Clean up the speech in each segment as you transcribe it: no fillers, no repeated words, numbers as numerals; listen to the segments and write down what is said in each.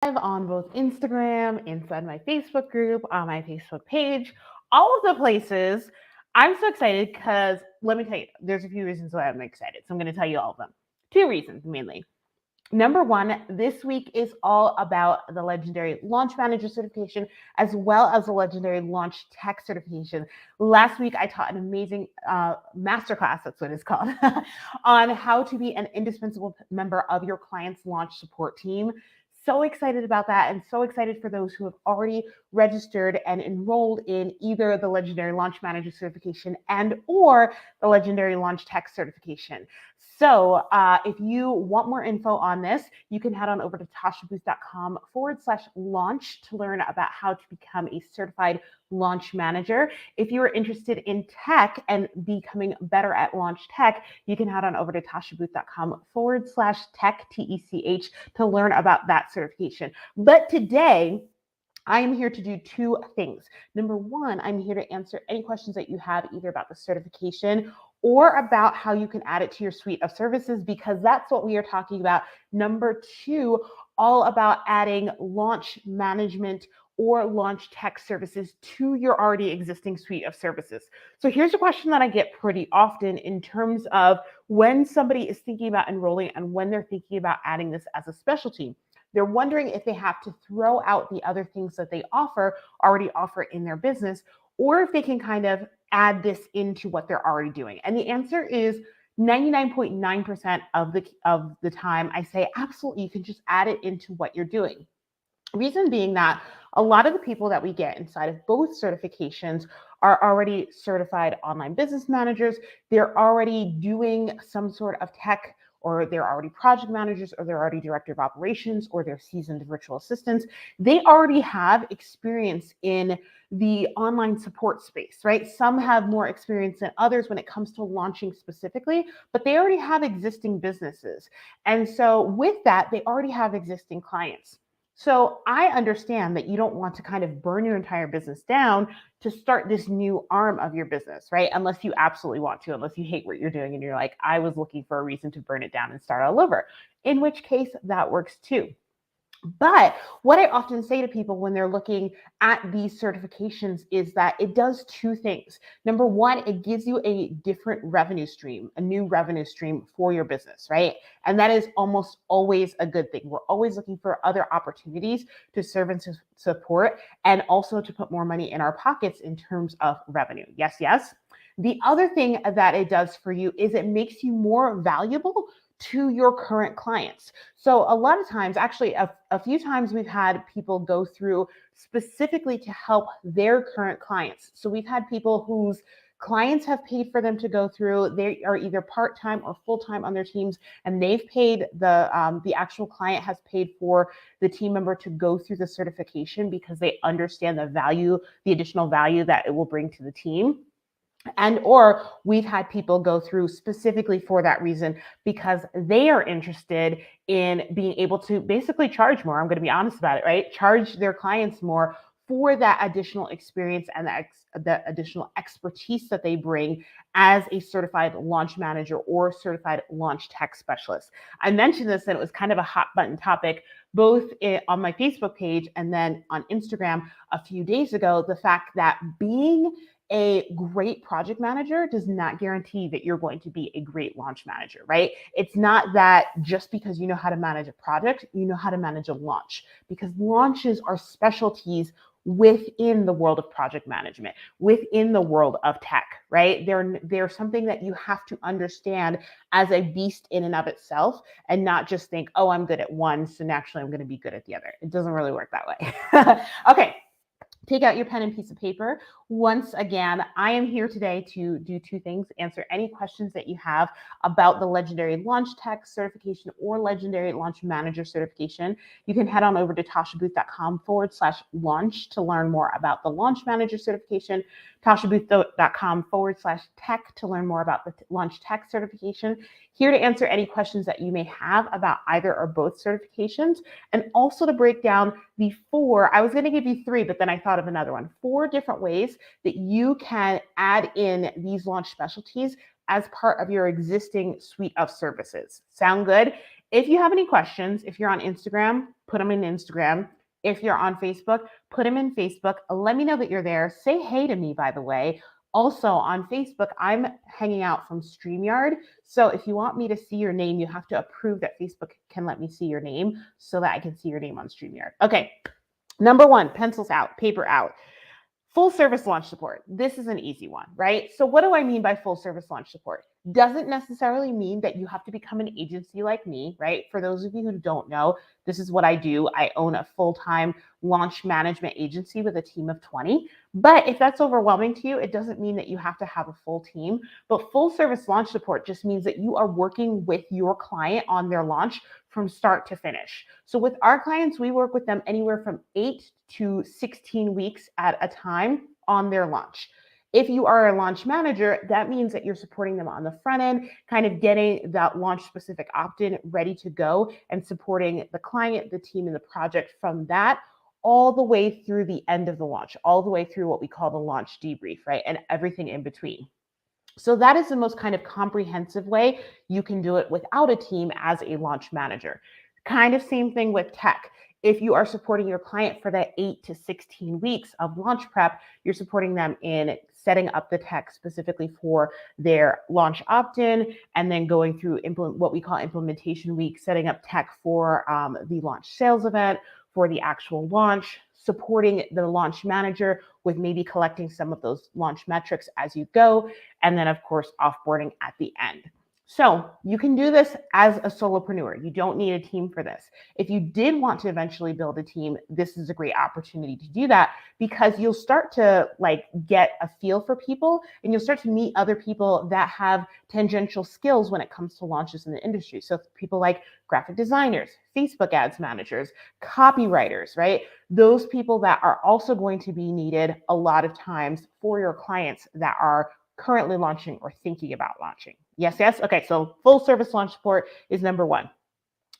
on both Instagram, inside my Facebook group, on my Facebook page, all of the places. I'm so excited because let me tell you, there's a few reasons why I'm excited. So I'm going to tell you all of them. Two reasons mainly. Number one, this week is all about the legendary launch manager certification as well as the legendary launch tech certification. Last week, I taught an amazing masterclass, that's what it's called, on how to be an indispensable member of your client's launch support team. So excited about that, and so excited for those who have already registered and enrolled in either the legendary launch manager certification and or the legendary launch tech certification. So if you want more info on this, you can head on over to tashabooth.com/launch to learn about how to become a certified launch manager. If you are interested in tech and becoming better at launch tech, you can head on over to tashabooth.com/tech, TECH, to learn about that certification. But today, I am here to do two things. Number one, I'm here to answer any questions that you have either about the certification or about how you can add it to your suite of services, because that's what we are talking about. Number two, all about adding launch management or launch tech services to your already existing suite of services. So here's a question that I get pretty often in terms of when somebody is thinking about enrolling and when they're thinking about adding this as a specialty. They're wondering if they have to throw out the other things that they already offer in their business, or if they can kind of add this into what they're already doing. And the answer is 99.9% of the time I say absolutely, you can just add it into what you're doing. Reason being that a lot of the people that we get inside of both certifications are already certified online business managers. They're already doing some sort of tech, or they're already project managers, or they're already director of operations, or they're seasoned virtual assistants. They already have experience in the online support space, right? Some have more experience than others when it comes to launching specifically, but they already have existing businesses. And so with that, they already have existing clients. So I understand that you don't want to kind of burn your entire business down to start this new arm of your business, right? Unless you absolutely want to, unless you hate what you're doing and you're like, I was looking for a reason to burn it down and start all over, in which case that works too. But what I often say to people when they're looking at these certifications is that it does two things. Number one, it gives you a different revenue stream, a new revenue stream for your business, right? And that is almost always a good thing. We're always looking for other opportunities to serve and to support, and also to put more money in our pockets in terms of revenue. Yes, yes. The other thing that it does for you is it makes you more valuable to your current clients. So a lot of times, actually a few times, we've had people go through specifically to help their current clients. So we've had people whose clients have paid for them to go through. They are either part-time or full-time on their teams, and they've paid the actual client has paid for the team member to go through the certification because they understand the value, the additional value that it will bring to the team. And or we've had people go through specifically for that reason because they are interested in being able to basically charge more. I'm going to be honest about it, right? Charge their clients more for that additional experience and the additional expertise that they bring as a certified launch manager or certified launch tech specialist. I mentioned this, and it was kind of a hot button topic both on my Facebook page and then on Instagram a few days ago, the fact that being a great project manager does not guarantee that you're going to be a great launch manager, right? It's not that just because you know how to manage a project, you know how to manage a launch, because launches are specialties within the world of project management, within the world of tech, right? They're something that you have to understand as a beast in and of itself, and not just think, oh, I'm good at one, so naturally I'm going to be good at the other. It doesn't really work that way. Okay. Take out your pen and piece of paper. Once again, I am here today to do two things: answer any questions that you have about the legendary launch tech certification or legendary launch manager certification. You can head on over to tashabooth.com/launch to learn more about the launch manager certification, tashabooth.com/tech to learn more about the launch tech certification. Here to answer any questions that you may have about either or both certifications, and also to break down the four, I was going to give you three, but then I thought of another one, four different ways that you can add in these launch specialties as part of your existing suite of services. Sound good? If you have any questions, if you're on Instagram, put them in Instagram. If you're on Facebook, put them in Facebook. Let me know that you're there. Say hey to me, by the way. Also on Facebook, I'm hanging out from StreamYard. So if you want me to see your name, you have to approve that Facebook can let me see your name so that I can see your name on StreamYard. Okay, number one, pencils out, paper out. Full service launch support. This is an easy one, right? So what do I mean by full service launch support? Doesn't necessarily mean that you have to become an agency like me, right? For those of you who don't know, this is what I do. I own a full-time launch management agency with a team of 20. But if that's overwhelming to you, it doesn't mean that you have to have a full team. But full service launch support just means that you are working with your client on their launch from start to finish. So with our clients, we work with them anywhere from 8 to 16 weeks at a time on their launch. If you are a launch manager, that means that you're supporting them on the front end, kind of getting that launch specific opt-in ready to go and supporting the client, the team, and the project from that all the way through the end of the launch, all the way through what we call the launch debrief, right? And everything in between. So that is the most kind of comprehensive way you can do it without a team as a launch manager. Kind of same thing with tech. If you are supporting your client for that 8 to 16 weeks of launch prep, you're supporting them in setting up the tech specifically for their launch opt-in, and then going through what we call implementation week, setting up tech for the launch sales event, for the actual launch, supporting the launch manager with maybe collecting some of those launch metrics as you go, and then of course offboarding at the end. So you can do this as a solopreneur. You don't need a team for this. If you did want to eventually build a team, this is a great opportunity to do that, because you'll start to get a feel for people, and you'll start to meet other people that have tangential skills when it comes to launches in the industry. So people like graphic designers, Facebook ads managers, copywriters, right? Those people that are also going to be needed a lot of times for your clients that are currently launching or thinking about launching. Yes, yes. Okay, so full service launch support is number one.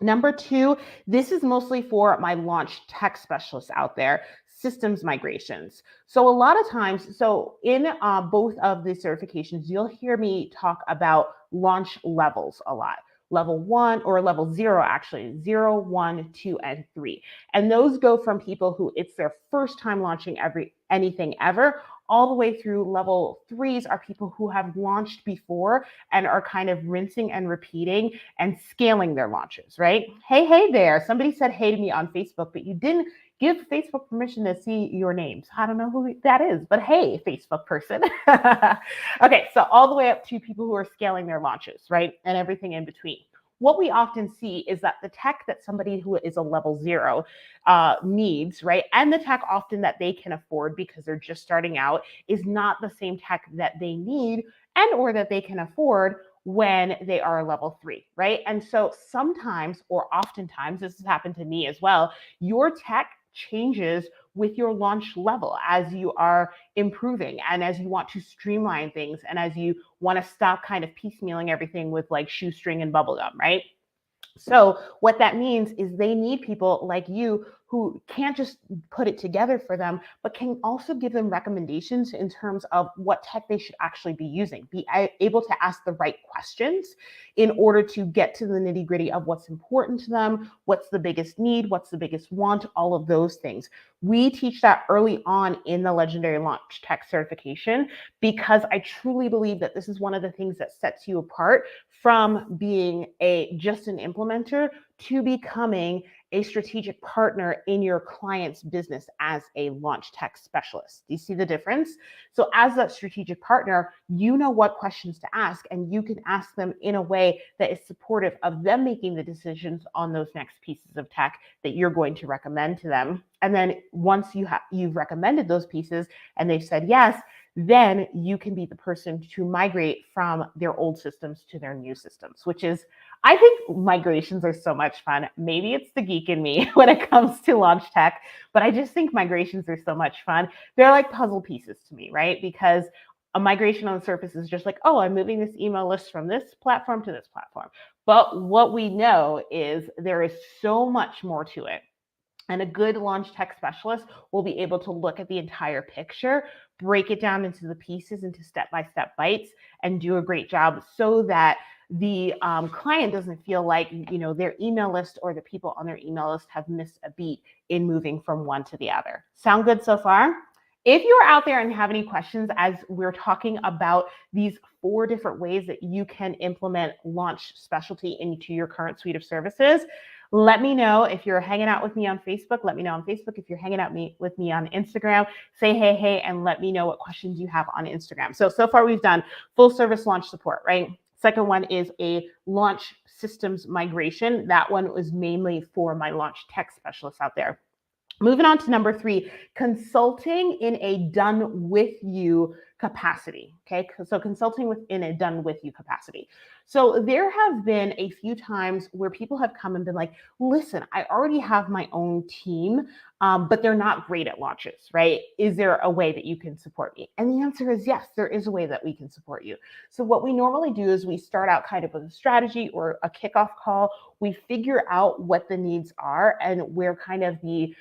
Number two, this is mostly for my launch tech specialists out there, systems migrations. So a lot of times, so in both of the certifications, you'll hear me talk about launch levels a lot. Level 1 or level 0, actually, 0, 1, 2, and 3. And those go from people who it's their first time launching anything ever, all the way through level 3s are people who have launched before and are kind of rinsing and repeating and scaling their launches, right? Hey there. Somebody said hey to me on Facebook, but you didn't give Facebook permission to see your names. I don't know who that is, but hey, Facebook person. Okay, so all the way up to people who are scaling their launches, right? And everything in between. What we often see is that the tech that somebody who is a level 0 needs, right, and the tech often that they can afford because they're just starting out, is not the same tech that they need and or that they can afford when they are level 3, right? And so sometimes, or oftentimes, this has happened to me as well, your tech changes with your launch level as you are improving and as you want to streamline things and as you want to stop kind of piecemealing everything with shoestring and bubblegum, right? So what that means is they need people like you who can't just put it together for them, but can also give them recommendations in terms of what tech they should actually be using, be able to ask the right questions in order to get to the nitty gritty of what's important to them, what's the biggest need, what's the biggest want, all of those things. We teach that early on in the Legendary Launch Tech certification, because I truly believe that this is one of the things that sets you apart from being just an implementer to becoming a strategic partner in your client's business as a launch tech specialist. Do you see the difference? So as a strategic partner, you know what questions to ask, and you can ask them in a way that is supportive of them making the decisions on those next pieces of tech that you're going to recommend to them. And then once you've recommended those pieces and they've said yes, then you can be the person to migrate from their old systems to their new systems, which is, I think migrations are so much fun. Maybe it's the geek in me when it comes to launch tech, but I just think migrations are so much fun. They're like puzzle pieces to me, right? Because a migration on the surface is just like, oh, I'm moving this email list from this platform to this platform. But what we know is there is so much more to it. And a good launch tech specialist will be able to look at the entire picture, break it down into the pieces, into step-by-step bites, and do a great job so that the client doesn't feel like, their email list or the people on their email list have missed a beat in moving from one to the other. Sound good so far? If you're out there and have any questions as we're talking about these 4 different ways that you can implement launch specialty into your current suite of services, let me know. If you're hanging out with me on Facebook, let me know on Facebook. If you're hanging out with me on Instagram, say hey, and let me know what questions you have on Instagram. So far we've done full service launch support, right? Second one is a launch systems migration. That one was mainly for my launch tech specialists out there. Moving on to number 3, consulting in a done with you capacity. Okay, so consulting within a done with you capacity. So there have been a few times where people have come and been like, listen, I already have my own team, but they're not great at launches, right? Is there a way that you can support me? And the answer is yes, there is a way that we can support you. So what we normally do is we start out kind of with a strategy or a kickoff call. We figure out what the needs are and where kind of the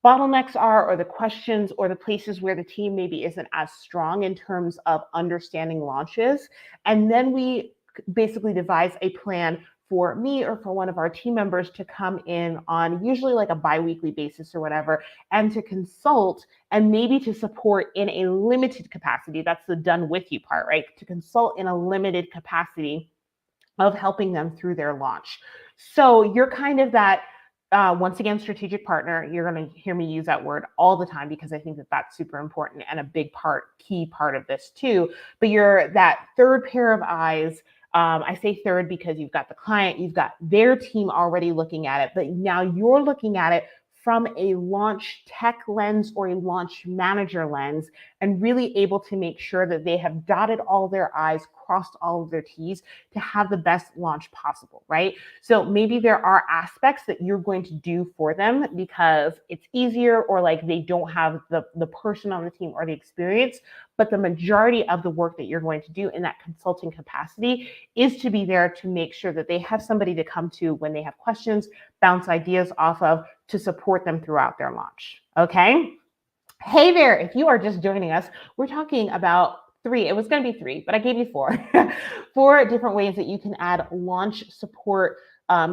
bottlenecks are, or the questions or the places where the team maybe isn't as strong in terms of understanding launches. And then we basically devise a plan for me or for one of our team members to come in on usually like a bi-weekly basis or whatever, and to consult and maybe to support in a limited capacity. That's the done with you part, right? To consult in a limited capacity of helping them through their launch. So you're kind of that once again, strategic partner. You're going to hear me use that word all the time because I think that that's super important and a big key part of this too. But you're that third pair of eyes. I say third because you've got the client, you've got their team already looking at it, but now you're looking at it from a launch tech lens or a launch manager lens, and really able to make sure that they have dotted all their I's, crossed all of their T's to have the best launch possible, right? So maybe there are aspects that you're going to do for them because it's easier, or like they don't have the person on the team or the experience, but the majority of the work that you're going to do in that consulting capacity is to be there to make sure that they have somebody to come to when they have questions, bounce ideas off of, to support them throughout their launch. Okay? Hey there, if you are just joining us, we're talking about 3. It was going to be 3, but I gave you 4. 4 different ways that you can add launch support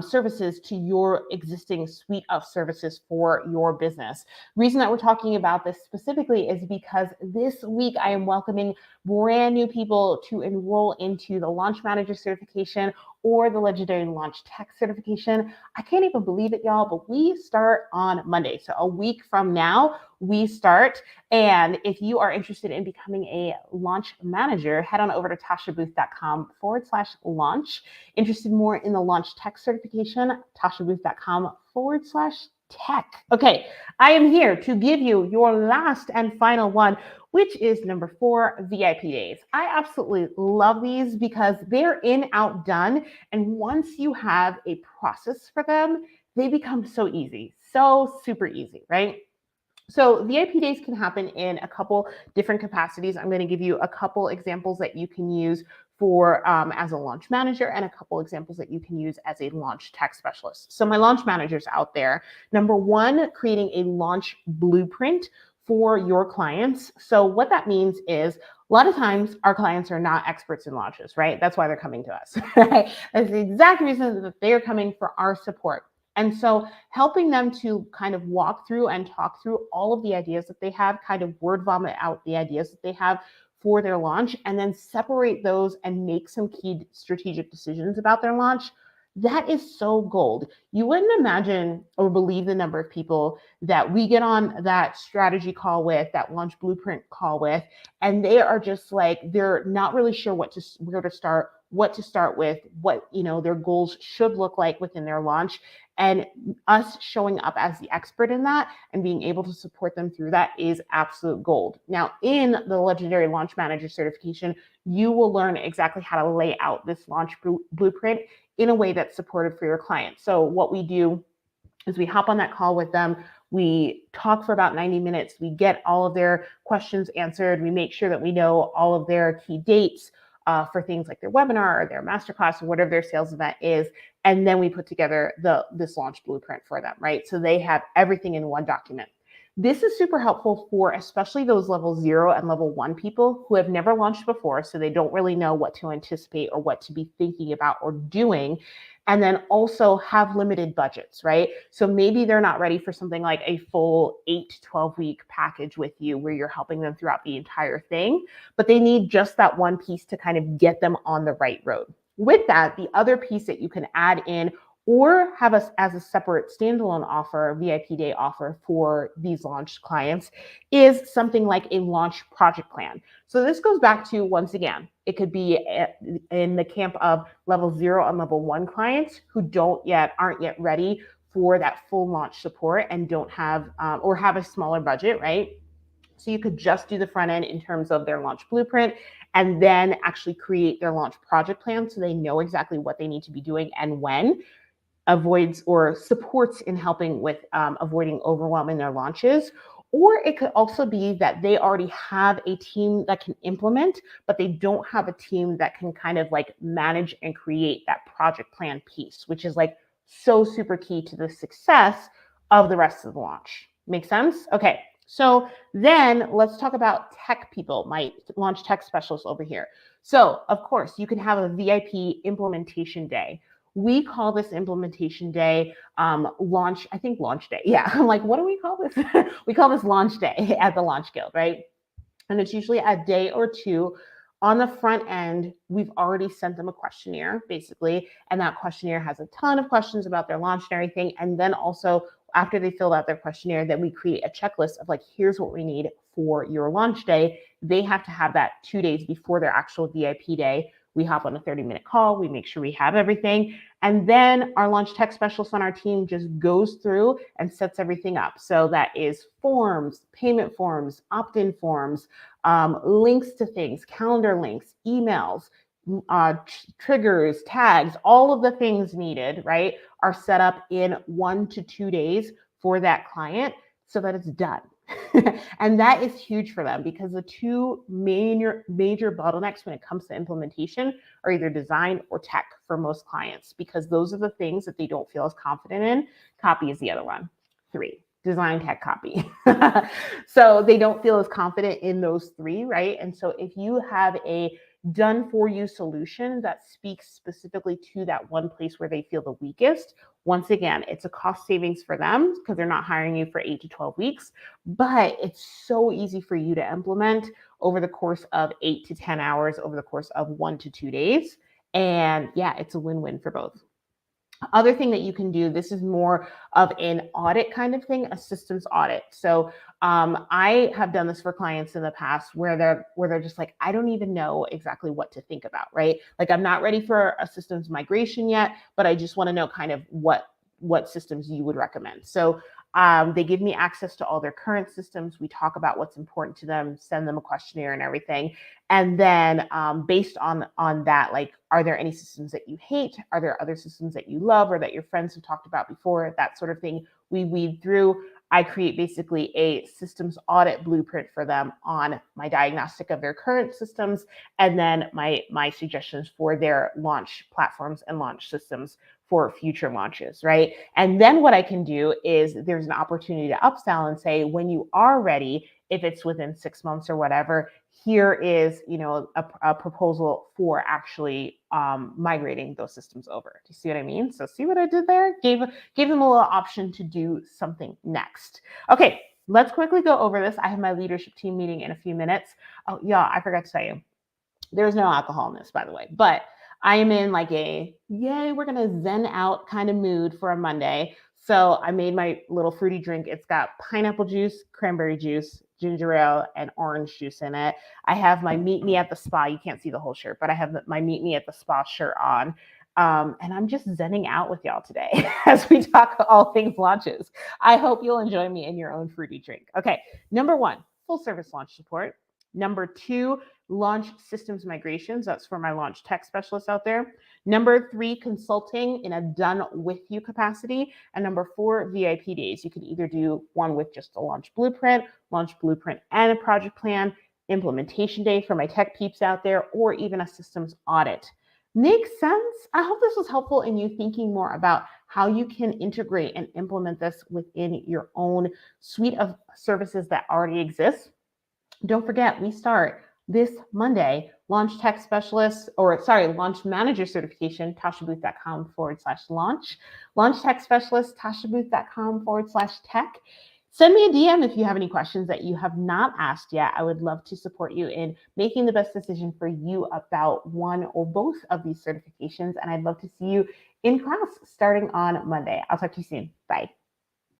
services to your existing suite of services for your business. Reason that we're talking about this specifically is because this week I am welcoming brand new people to enroll into the Launch Manager certification or the Legendary Launch Tech certification. I can't even believe it, y'all, but we start on Monday. So a week from now, we start. And if you are interested in becoming a launch manager, head on over to tashabooth.com/launch. Interested more in the launch tech certification, tashabooth.com/tech. Okay, I am here to give you your last and final one, which is number 4, VIP days. I absolutely love these because they're in, out, done. And once you have a process for them, they become so easy, so super easy, right? So VIP days can happen in a couple different capacities. I'm going to give you a couple examples that you can use for as a launch manager, and a couple examples that you can use as a launch tech specialist. So my launch managers out there, number 1, creating a launch blueprint for your clients. So what that means is a lot of times our clients are not experts in launches, right? That's why they're coming to us. Right? That's the exact reason that they are coming for our support. And so helping them to kind of walk through and talk through all of the ideas that they have, kind of word vomit out the ideas that they have for their launch, and then separate those and make some key strategic decisions about their launch. That is so gold. You wouldn't imagine or believe the number of people that we get on that strategy call with, that launch blueprint call with, and they are just like, they're not really sure where to start, what to start with, what their goals should look like within their launch. And us showing up as the expert in that and being able to support them through that is absolute gold. Now, in the Legendary Launch Manager certification, you will learn exactly how to lay out this launch blueprint in a way that's supportive for your clients. So what we do is we hop on that call with them. We talk for about 90 minutes. We get all of their questions answered. We make sure that we know all of their key dates for things like their webinar or their masterclass or whatever their sales event is. And then we put together this launch blueprint for them, right? So they have everything in one document. This is super helpful for especially those level 0 and level 1 people who have never launched before, so they don't really know what to anticipate or what to be thinking about or doing. And then also have limited budgets, right? So maybe they're not ready for something like a full 8 to 12 week package with you where you're helping them throughout the entire thing, but they need just that one piece to kind of get them on the right road. With that, the other piece that you can add in or have us as a separate standalone offer, VIP day offer for these launch clients is something like a launch project plan. So this goes back to, once again, it could be in the camp of level 0 and level 1 clients who aren't yet ready for that full launch support and don't have or have a smaller budget, right? So you could just do the front end in terms of their launch blueprint and then actually create their launch project plan so they know exactly what they need to be doing and when. Avoids or supports in helping with avoiding overwhelm in their launches. Or it could also be that they already have a team that can implement, but they don't have a team that can kind of like manage and create that project plan piece, which is like so super key to the success of the rest of the launch. Make sense? Okay. So then let's talk about tech people, my launch tech specialists over here. So of course, you can have a VIP implementation day. We call this implementation day launch day. Yeah, I'm like, what do we call this? We call this launch day at the Launch Guild, right? And it's usually a day or two. On the front end, we've already sent them a questionnaire, basically, and that questionnaire has a ton of questions about their launch and everything. And then also, after they filled out their questionnaire, then we create a checklist of like, here's what we need for your launch day. They have to have that 2 days before their actual VIP day. We hop on a 30-minute call. We make sure we have everything. And then our launch tech specialist on our team just goes through and sets everything up. So that is forms, payment forms, opt-in forms, links to things, calendar links, emails, triggers, tags, all of the things needed, right, are set up in 1 to 2 days for that client so that it's done. And that is huge for them because the two major bottlenecks when it comes to implementation are either design or tech for most clients, because those are the things that they don't feel as confident in. Copy is the other one. 3, design, tech, copy. So they don't feel as confident in those 3, right? And so if you have a done for you solution that speaks specifically to that one place where they feel the weakest, once again, it's a cost savings for them because they're not hiring you for 8 to 12 weeks, but it's so easy for you to implement over the course of 8 to 10 hours over the course of 1 to 2 days. And yeah, it's a win-win for both. Other thing that you can do, this is more of an audit kind of thing, a systems audit. So I have done this for clients in the past where they're just like, I don't even know exactly what to think about, right? Like, I'm not ready for a systems migration yet, but I just want to know kind of what systems you would recommend. So they give me access to all their current systems. We talk about what's important to them, send them a questionnaire and everything. And then based on that, like, are there any systems that you hate? Are there other systems that you love or that your friends have talked about before? That sort of thing we weed through. I create basically a systems audit blueprint for them on my diagnostic of their current systems, and then my suggestions for their launch platforms and launch systems for future launches, right? And then what I can do is there's an opportunity to upsell and say, when you are ready, if it's within 6 months or whatever, here is, a proposal for actually migrating those systems over. Do you see what I mean? So see what I did there? Gave them a little option to do something next. Okay, let's quickly go over this. I have my leadership team meeting in a few minutes. Oh, yeah, I forgot to tell you, there's no alcohol in this, by the way, but I am in like a, yay, we're going to zen out kind of mood for a Monday. So I made my little fruity drink. It's got pineapple juice, cranberry juice, ginger ale, and orange juice in it. I have my Meet Me at the Spa. You can't see the whole shirt, but I have my Meet Me at the Spa shirt on. And I'm just zenning out with y'all today as we talk all things launches. I hope you'll enjoy me in your own fruity drink. Okay, number 1, full service launch support. Number 2, launch systems migrations. That's for my launch tech specialists out there. Number 3, consulting in a done with you capacity. And number 4, VIP days. You could either do one with just a launch blueprint and a project plan, implementation day for my tech peeps out there, or even a systems audit. Makes sense. I hope this was helpful in you thinking more about how you can integrate and implement this within your own suite of services that already exist. Don't forget, we start this Monday, launch tech specialist, launch manager certification, tashabooth.com/launch, launch tech specialist, tashabooth.com/tech. Send me a DM if you have any questions that you have not asked yet. I would love to support you in making the best decision for you about one or both of these certifications. And I'd love to see you in class starting on Monday. I'll talk to you soon. Bye.